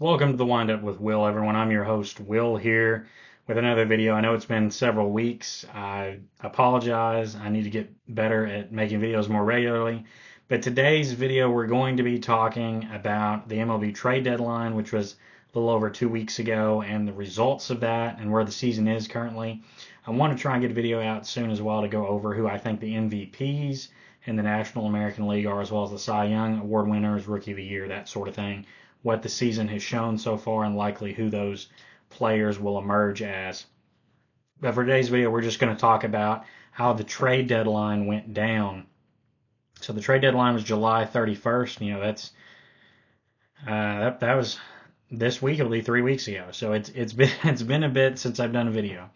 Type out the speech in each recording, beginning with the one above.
Welcome to the Wind Up with Will, everyone. I'm your host, Will, here with another video. I know it's been several weeks. I apologize. I need to get better at making videos more regularly. But today's video, we're going to be talking about the MLB trade deadline, which was a little over 2 weeks ago, and the results of that and where the season is currently. I want to try and get a video out soon as well to go over who I think the MVPs in the National American League are, as well as the Cy Young Award winners, Rookie of the Year, that sort of thing, what the season has shown so far, and likely who those players will emerge as. But for today's video, we're just going to talk about how the trade deadline went down. So the trade deadline was July 31st. That was this week. It'll be 3 weeks ago. So it's been a bit since I've done a video.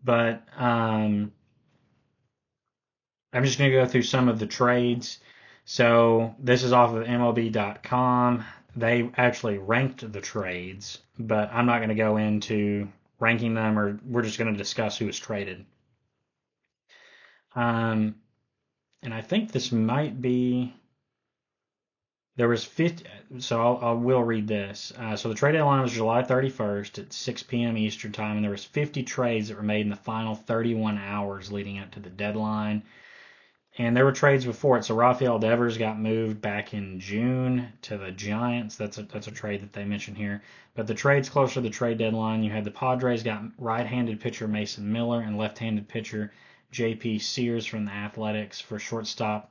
But I'm just going to go through some of the trades. So this is off of MLB.com. They actually ranked the trades, but I'm not going to go into ranking them, or we're just going to discuss who was traded. And I think this might be, there was 50, so I will read this. So the trade deadline was July 31st at 6 p.m. Eastern time, and there was 50 trades that were made in the final 31 hours leading up to the deadline. And there were trades before it. So Rafael Devers got moved back in June to the Giants. That's a trade that they mentioned here. But the trades closer to the trade deadline, you had the Padres got right-handed pitcher Mason Miller and left-handed pitcher J.P. Sears from the Athletics for shortstop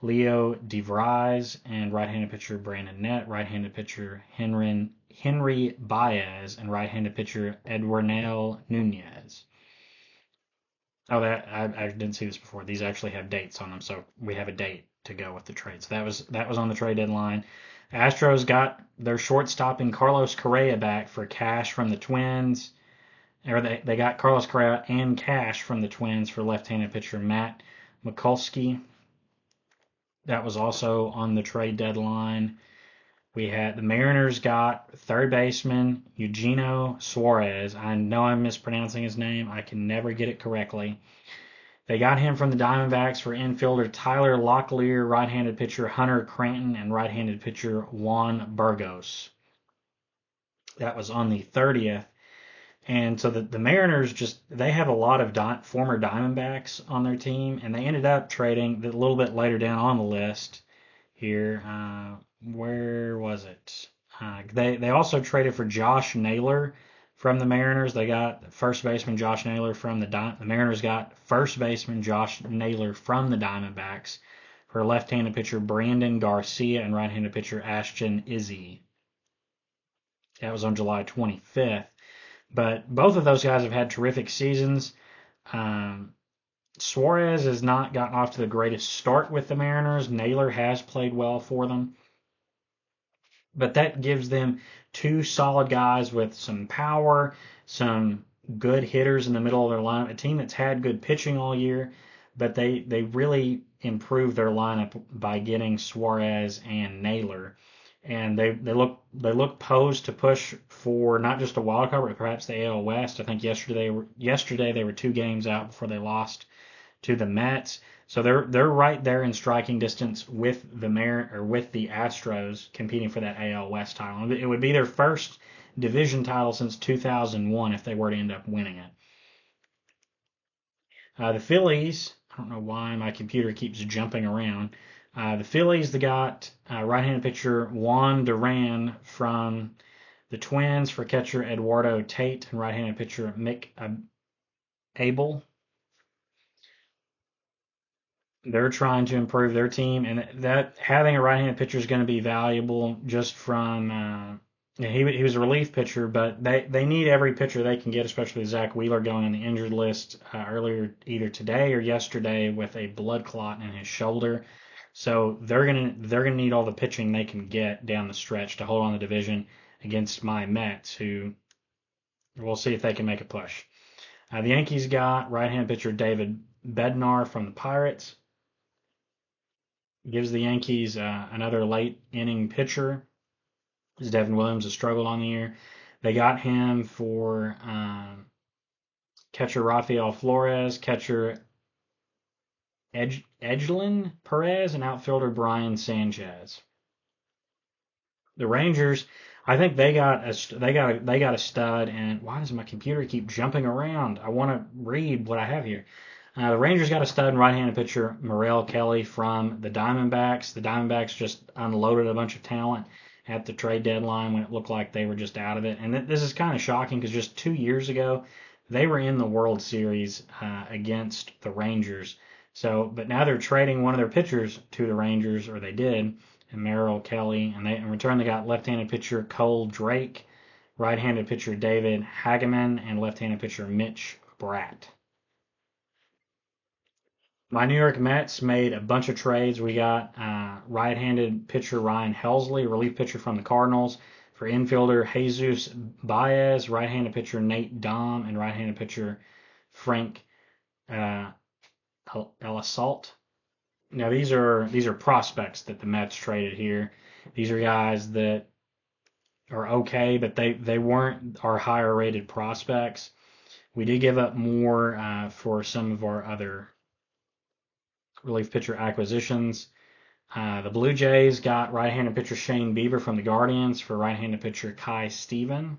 Leo DeVries and right-handed pitcher Brandon Nett, right-handed pitcher Henry Baez, and right-handed pitcher Eduardo Nunez. Oh, that I didn't see this before. These actually have dates on them, so we have a date to go with the trade. So that was on the trade deadline. Astros got their shortstop in Carlos Correa back for cash from the Twins, or they got Carlos Correa and cash from the Twins for left-handed pitcher Matt Mikulski. That was also on the trade deadline. We had the Mariners got third baseman Eugenio Suarez. I know I'm mispronouncing his name. I can never get it correctly. They got him from the Diamondbacks for infielder Tyler Locklear, right-handed pitcher Hunter Cranton, and right-handed pitcher Juan Burgos. That was on the 30th. And so the Mariners they have a lot of former Diamondbacks on their team, and they ended up trading a little bit later down on the list here. Where was it? They also traded for Josh Naylor from the Mariners. They got first baseman Josh Naylor from the Mariners got first baseman Josh Naylor from the Diamondbacks for left-handed pitcher Brandon Garcia and right-handed pitcher Ashton Izzy. That was on July 25th. But both of those guys have had terrific seasons. Suarez has not gotten off to the greatest start with the Mariners. Naylor has played well for them. But that gives them two solid guys with some power, some good hitters in the middle of their lineup. A team that's had good pitching all year, but they really improved their lineup by getting Suarez and Naylor. And they look posed to push for not just a wild card, but perhaps the AL West. I think yesterday they were 2 games out before they lost to the Mets. So they're right there in striking distance with the Astros competing for that AL West title. It would be their first division title since 2001 if they were to end up winning it. The Phillies, I don't know why my computer keeps jumping around. The Phillies, they got right-handed pitcher Juan Duran from the Twins for catcher Eduardo Tate and right-handed pitcher Mick Abel. They're trying to improve their team, and that having a right-handed pitcher is going to be valuable just from he was a relief pitcher, but they need every pitcher they can get, especially with Zach Wheeler going on the injured list earlier either today or yesterday with a blood clot in his shoulder. So they're gonna need all the pitching they can get down the stretch to hold on the division against my Mets, who we'll see if they can make a push. The Yankees got right-hand pitcher David Bednar from the Pirates. Gives the Yankees another late inning pitcher, as Devin Williams has struggled on the year. They got him for catcher Rafael Flores, catcher Edgelin Perez, and outfielder Brian Sanchez. The Rangers, I think they got a stud. And why does my computer keep jumping around? I want to read what I have here. The Rangers got a stud and right-handed pitcher, Morel Kelly, from the Diamondbacks. The Diamondbacks just unloaded a bunch of talent at the trade deadline when it looked like they were just out of it. And this is kind of shocking because just 2 years ago, they were in the World Series against the Rangers. So, but now they're trading one of their pitchers to the Rangers, or they did, and Merrill Kelly, and in return they got left-handed pitcher Cole Drake, right-handed pitcher David Hageman, and left-handed pitcher Mitch Bratt. My New York Mets made a bunch of trades. We got right-handed pitcher Ryan Helsley, relief pitcher from the Cardinals, for infielder Jesus Baez, right-handed pitcher Nate Dom, and right-handed pitcher Frank uh, Elisalt. Now these are prospects that the Mets traded here. These are guys that are okay, but they weren't our higher rated prospects. We did give up more for some of our other relief pitcher acquisitions. The Blue Jays got right-handed pitcher Shane Bieber from the Guardians for right-handed pitcher Kai Steven.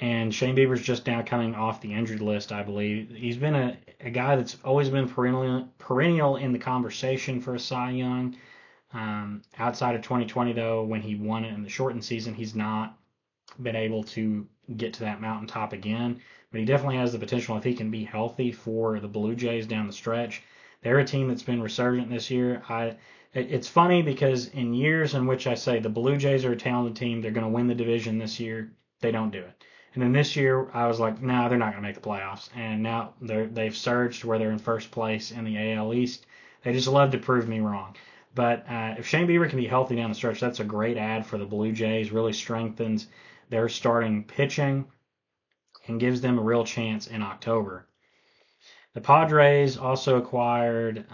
And Shane Bieber's just now coming off the injured list, I believe. He's been a guy that's always been perennial in the conversation for a Cy Young. Outside of 2020, though, when he won it in the shortened season, he's not been able to get to that mountaintop again. But he definitely has the potential if he can be healthy for the Blue Jays down the stretch. They're a team that's been resurgent this year. It's funny because in years in which I say the Blue Jays are a talented team, they're going to win the division this year, they don't do it. And then this year, I was like, no, they're not going to make the playoffs. And now they've surged where they're in first place in the AL East. They just love to prove me wrong. But if Shane Bieber can be healthy down the stretch, that's a great add for the Blue Jays. Really strengthens their starting pitching and gives them a real chance in October. The Padres also acquired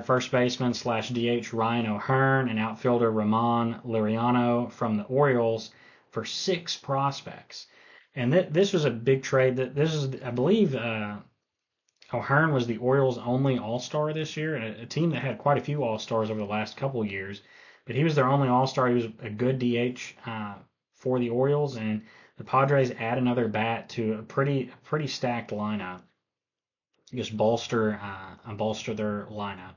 first baseman / DH Ryan O'Hearn and outfielder Ramon Liriano from the Orioles for 6 prospects. And this was a big trade. This is, I believe, O'Hearn was the Orioles' only All-Star this year, a team that had quite a few All-Stars over the last couple of years. But he was their only All-Star. He was a good DH for the Orioles, and the Padres add another bat to a pretty stacked lineup. Just bolster their lineup.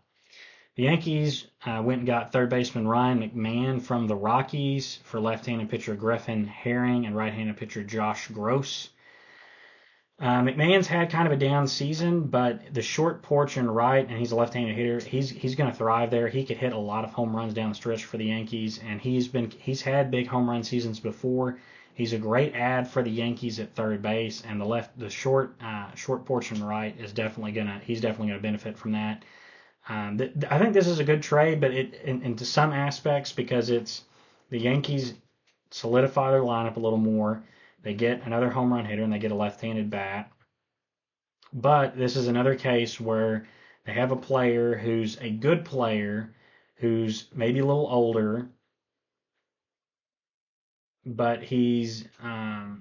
The Yankees went and got third baseman Ryan McMahon from the Rockies for left-handed pitcher Griffin Herring and right-handed pitcher Josh Gross. McMahon's had kind of a down season, but the short porch and right, and he's a left-handed hitter. He's going to thrive there. He could hit a lot of home runs down the stretch for the Yankees, and he's had big home run seasons before. He's a great add for the Yankees at third base, and the short porch and right is he's definitely gonna benefit from that. I think this is a good trade, but into some aspects because it's the Yankees solidify their lineup a little more. They get another home run hitter and they get a left-handed bat. But this is another case where they have a player who's a good player, who's maybe a little older, but he's not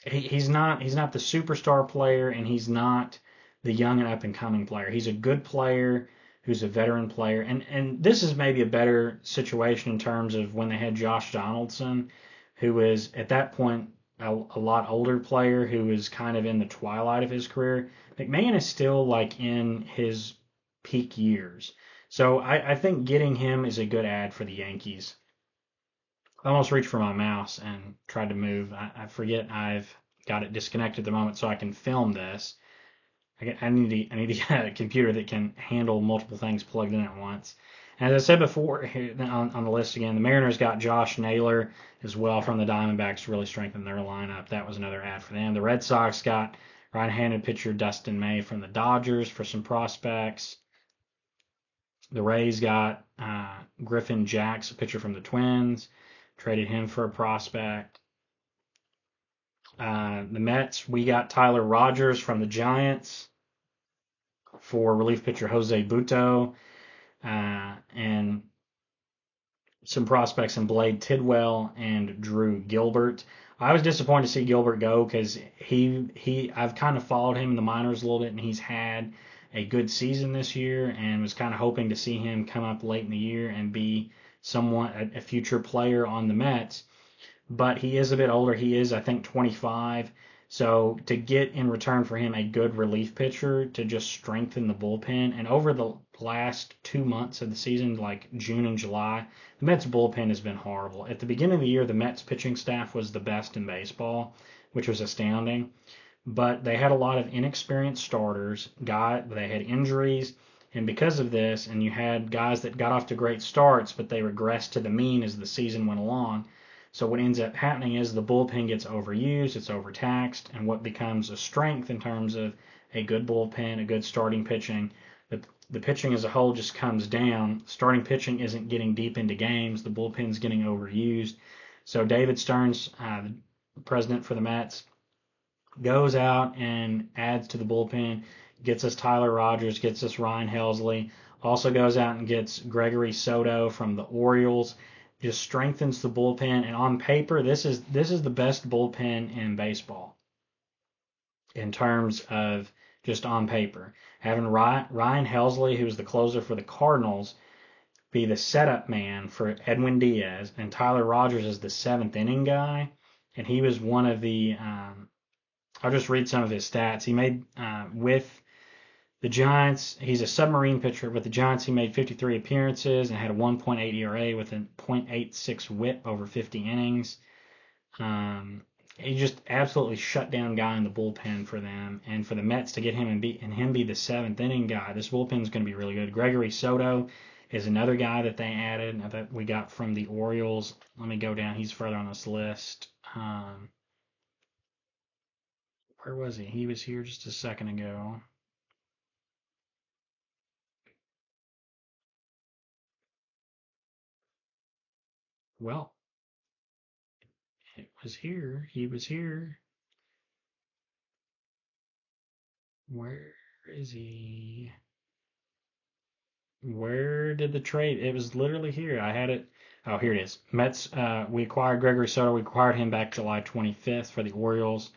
the superstar player, and he's not the young and up and coming player. He's a good player who's a veteran player, and this is maybe a better situation in terms of when they had Josh Donaldson, who is at that point a lot older player who is kind of in the twilight of his career. McMahon is still like in his peak years, so I think getting him is a good add for the Yankees. I almost reached for my mouse and tried to move. I forget I've got it disconnected at the moment so I can film this. I need to get a computer that can handle multiple things plugged in at once. And as I said before here on the list again, the Mariners got Josh Naylor as well from the Diamondbacks to really strengthen their lineup. That was another add for them. The Red Sox got right-handed pitcher Dustin May from the Dodgers for some prospects. The Rays got Griffin Jacks, a pitcher from the Twins. Traded him for a prospect. The Mets, we got Tyler Rogers from the Giants for relief pitcher Jose Butto, and some prospects in Blade Tidwell and Drew Gilbert. I was disappointed to see Gilbert go because I've kind of followed him in the minors a little bit, and he's had a good season this year and was kind of hoping to see him come up late in the year and be somewhat a future player on the Mets. But he is a bit older. He is, I think, 25. So to get in return for him a good relief pitcher to just strengthen the bullpen, and over the last 2 months of the season, like June and July, the Mets bullpen has been horrible. At the beginning of the year, the Mets pitching staff was the best in baseball, which was astounding. But they had a lot of inexperienced starters. They had injuries, and because of this, and you had guys that got off to great starts, but they regressed to the mean as the season went along. So what ends up happening is the bullpen gets overused, it's overtaxed, and what becomes a strength in terms of a good bullpen, a good starting pitching, the pitching as a whole just comes down. Starting pitching isn't getting deep into games, the bullpen's getting overused. So David Stearns, the president for the Mets, goes out and adds to the bullpen, gets us Tyler Rogers, gets us Ryan Helsley, also goes out and gets Gregory Soto from the Orioles, just strengthens the bullpen. And on paper, this is the best bullpen in baseball in terms of just on paper. Having Ryan Helsley, who's the closer for the Cardinals, be the setup man for Edwin Diaz, and Tyler Rogers is the seventh inning guy, and he was one of the I'll just read some of his stats. He made with the Giants, he's a submarine pitcher. With the Giants, he made 53 appearances and had a 1.8 ERA with a .86 WHIP over 50 innings. He just absolutely shut down guy in the bullpen for them, and for the Mets to get him and him be the seventh inning guy, this bullpen is going to be really good. Gregory Soto is another guy that they added that we got from the Orioles. Let me go down. He's further on this list. Where was he? He was here just a second ago. Well, it was here. He was here. Where is he? Where did the trade? It was literally here. I had it. Oh, here it is. Mets. We acquired Gregory Soto. We acquired him back July 25th for the Orioles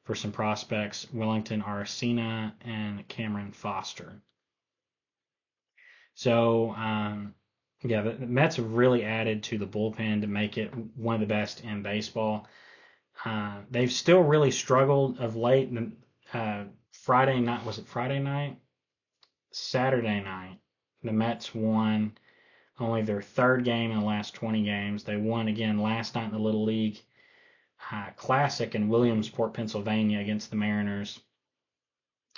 for some prospects: Wellington Arcina and Cameron Foster. So, yeah, the Mets have really added to the bullpen to make it one of the best in baseball. They've still really struggled of late. Friday night, was it Friday night? Saturday night, the Mets won only their third game in the last 20 games. They won again last night in the Little League Classic in Williamsport, Pennsylvania against the Mariners.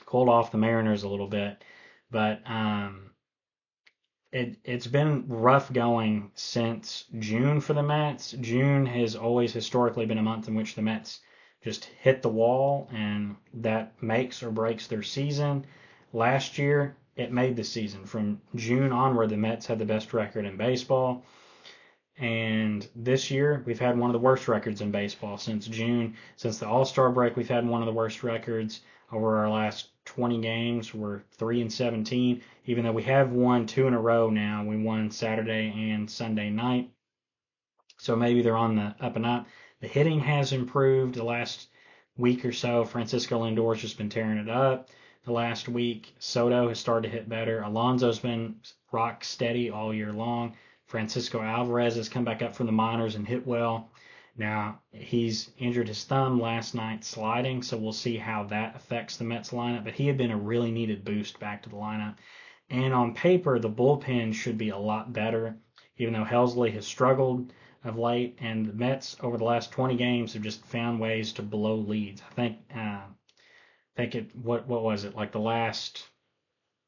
Cooled off the Mariners a little bit, but it's been rough going since June for the Mets. June has always historically been a month in which the Mets just hit the wall, and that makes or breaks their season. Last year, it made the season. From June onward, the Mets had the best record in baseball. And this year, we've had one of the worst records in baseball since June. Since the All-Star break, we've had one of the worst records. Over our last 20 games, we're 3-17. Even though we have won two in a row now, we won Saturday and Sunday night. So maybe they're on the up and up. The hitting has improved the last week or so. Francisco Lindor's just been tearing it up the last week. Soto has started to hit better. Alonso's been rock steady all year long. Francisco Alvarez has come back up from the minors and hit well. Now, he's injured his thumb last night sliding, so we'll see how that affects the Mets lineup. But he had been a really needed boost back to the lineup. And on paper, the bullpen should be a lot better, even though Helsley has struggled of late. And the Mets, over the last 20 games, have just found ways to blow leads. I think what was it, like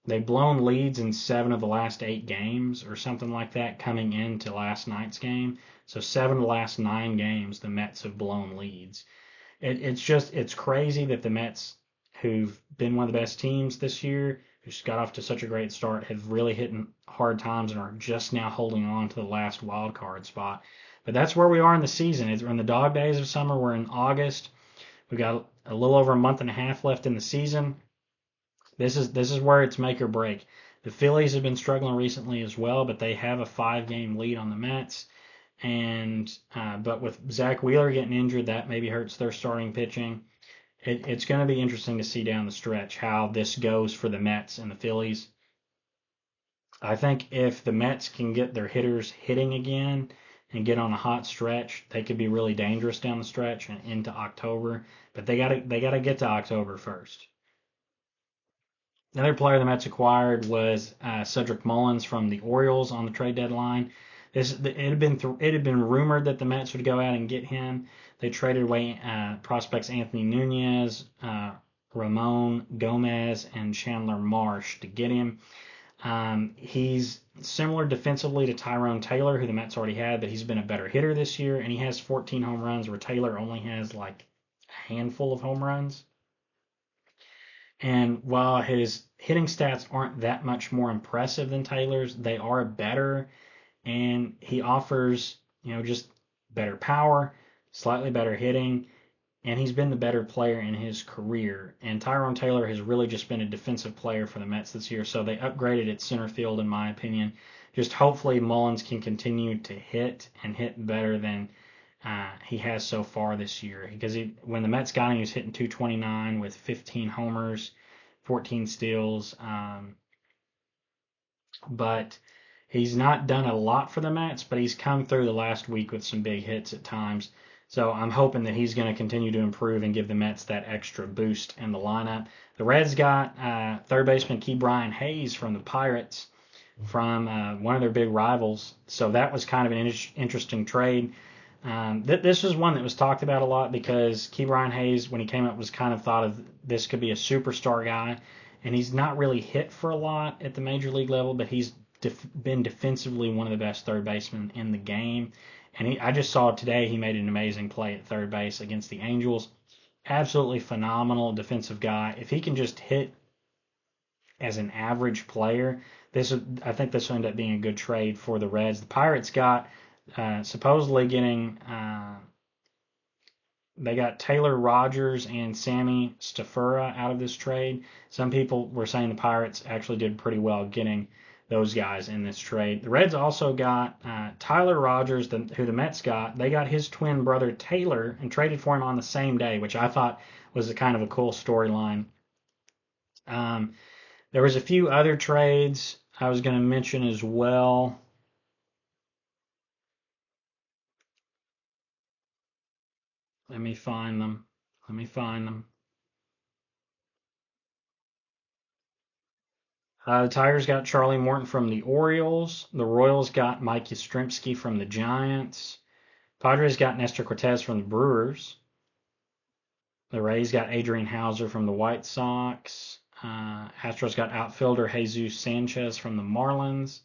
they've blown leads in 7 of the last 8 games or something like that coming into last night's game. So 7 of the last 9 games, the Mets have blown leads. It's crazy that the Mets, who've been one of the best teams this year, who got off to such a great start, have really hit hard times and are just now holding on to the last wild card spot. But that's where we are in the season. We're in the dog days of summer. We're in August. We've got a little over a month and a half left in the season. This is where it's make or break. The Phillies have been struggling recently as well, but they have a 5-game lead on the Mets. And but with Zach Wheeler getting injured, that maybe hurts their starting pitching. it's going to be interesting to see down the stretch how this goes for the Mets and the Phillies. I think if the Mets can get their hitters hitting again and get on a hot stretch, they could be really dangerous down the stretch and into October. But they gotta get to October first. Another player the Mets acquired was Cedric Mullins from the Orioles on the trade deadline. It had been rumored that the Mets would go out and get him. They traded away prospects Anthony Nunez, Ramon Gomez, and Chandler Marsh to get him. He's similar defensively to Tyrone Taylor, who the Mets already had, but he's been a better hitter this year, and he has 14 home runs, where Taylor only has like a handful of home runs. And while his hitting stats aren't that much more impressive than Taylor's, they are better, and he offers, just better power, slightly better hitting, and he's been the better player in his career. And Tyrone Taylor has really just been a defensive player for the Mets this year, so they upgraded at center field, in my opinion. Just hopefully Mullins can continue to hit and hit better than he has so far this year. Because when the Mets got him, he was hitting 229 with 15 homers, 14 steals. But he's not done a lot for the Mets, but he's come through the last week with some big hits at times. So I'm hoping that he's going to continue to improve and give the Mets that extra boost in the lineup. The Reds got third baseman Ke'Bryan Hayes from the Pirates from one of their big rivals. So that was kind of an interesting trade. This was one that was talked about a lot because Ke'Bryan Hayes, when he came up, was kind of thought of this could be a superstar guy. And he's not really hit for a lot at the major league level, but he's been defensively one of the best third basemen in the game. And I just saw today he made an amazing play at third base against the Angels. Absolutely phenomenal defensive guy. If he can just hit as an average player, I think this will end up being a good trade for the Reds. The Pirates got supposedly getting they got Taylor Rogers and Sammy Stafura out of this trade. Some people were saying the Pirates actually did pretty well getting those guys in this trade. The Reds also got Tyler Rogers, who the Mets got. They got his twin brother Taylor and traded for him on the same day, which I thought was a kind of a cool storyline. There was a few other trades I was going to mention as well. Let me find them. Let me find them. The Tigers got Charlie Morton from the Orioles. The Royals got Mike Yastrzemski from the Giants. Padres got Nestor Cortez from the Brewers. The Rays got Adrian Hauser from the White Sox. Astros got outfielder Jesus Sanchez from the Marlins.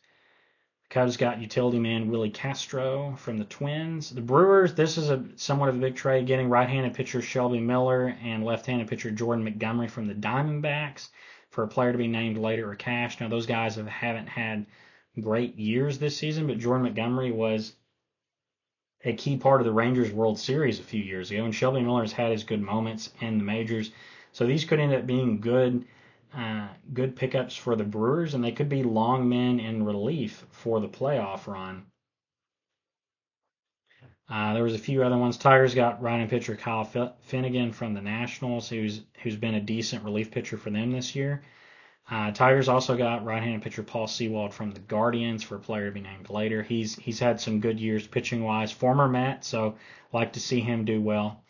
The Cubs got utility man Willie Castro from the Twins. The Brewers, this is somewhat of a big trade, getting right-handed pitcher Shelby Miller and left-handed pitcher Jordan Montgomery from the Diamondbacks for a player to be named later or cash. Now, those guys haven't had great years this season, but Jordan Montgomery was a key part of the Rangers World Series a few years ago, and Shelby Miller has had his good moments in the majors. So these could end up being good pickups for the Brewers, and they could be long men in relief for the playoff run. There was a few other ones. Tigers got right-hand pitcher Kyle Finnegan from the Nationals, who's been a decent relief pitcher for them this year. Tigers also got right-handed pitcher Paul Sewald from the Guardians for a player to be named later. He's had some good years pitching-wise. Former Met, so like to see him do well.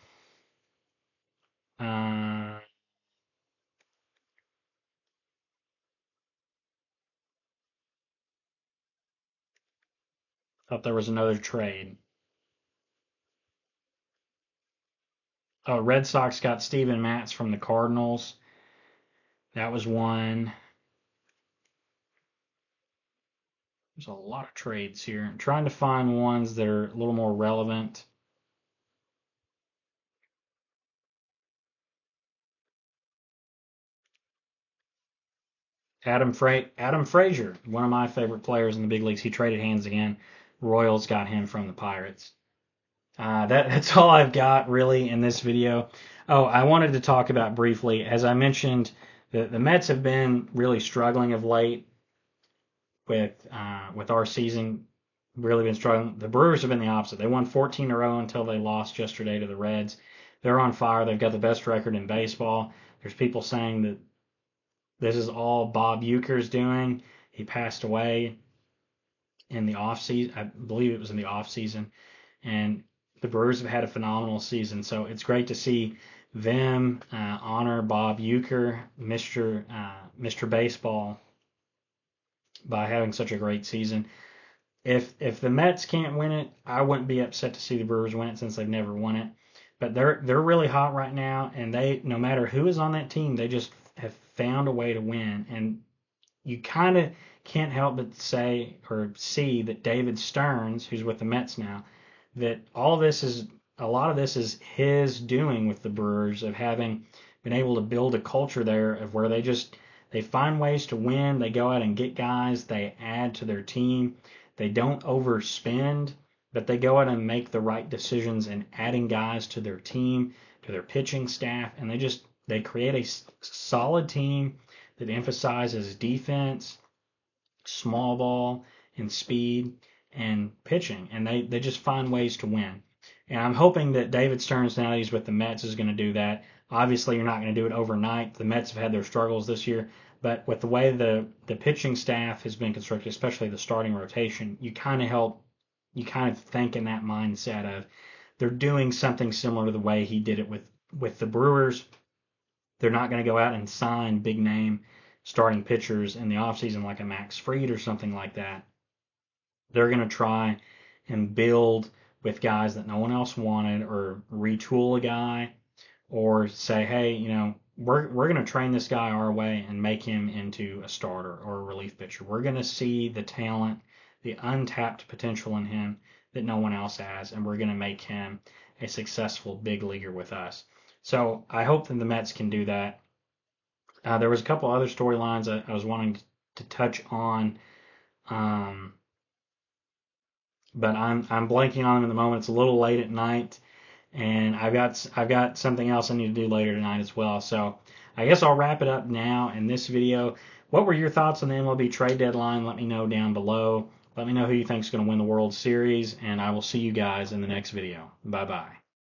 Thought there was another trade. Oh, Red Sox got Steven Matz from the Cardinals. That was one. There's a lot of trades here. I'm trying to find ones that are a little more relevant. Adam Frazier, one of my favorite players in the big leagues. He traded hands again. Royals got him from the Pirates. That's all I've got really in this video. Oh, I wanted to talk about briefly, as I mentioned, the Mets have been really struggling of late with our season. Really been struggling. The Brewers have been the opposite. They won 14 in a row until they lost yesterday to the Reds. they're on fire. They've got the best record in baseball. There's people saying that this is all Bob Uecker's doing. He passed away in the off season. I believe it was in the off season, and the Brewers have had a phenomenal season. So it's great to see them honor Bob Uecker, Mr. Baseball, by having such a great season. If the Mets can't win it, I wouldn't be upset to see the Brewers win it since they've never won it. But they're really hot right now, and they, no matter who is on that team, they just have found a way to win. And you kind of can't help but say or see that David Stearns, who's with the Mets now, that a lot of this is his doing with the Brewers, of having been able to build a culture there of where they find ways to win. They go out and get guys. They add to their team. They don't overspend, but they go out and make the right decisions in adding guys to their team, to their pitching staff, and they create a solid team that emphasizes defense, small ball, and speed and pitching, and they just find ways to win. And I'm hoping that David Stearns, now that he's with the Mets, is going to do that. Obviously, you're not going to do it overnight. The Mets have had their struggles this year, but with the way the pitching staff has been constructed, especially the starting rotation, you kind of think in that mindset of they're doing something similar to the way he did it with the Brewers. They're not going to go out and sign big name starting pitchers in the offseason like a Max Fried or something like that. They're going to try and build with guys that no one else wanted, or retool a guy, or say, hey, we're going to train this guy our way and make him into a starter or a relief pitcher. We're going to see the talent, the untapped potential in him that no one else has, and we're going to make him a successful big leaguer with us. So I hope that the Mets can do that. There was a couple other storylines I was wanting to touch on, but I'm blanking on them at the moment. It's a little late at night, and I've got something else I need to do later tonight as well. So I guess I'll wrap it up now in this video. What were your thoughts on the MLB trade deadline? Let me know down below. Let me know who you think is going to win the World Series, and I will see you guys in the next video. Bye-bye.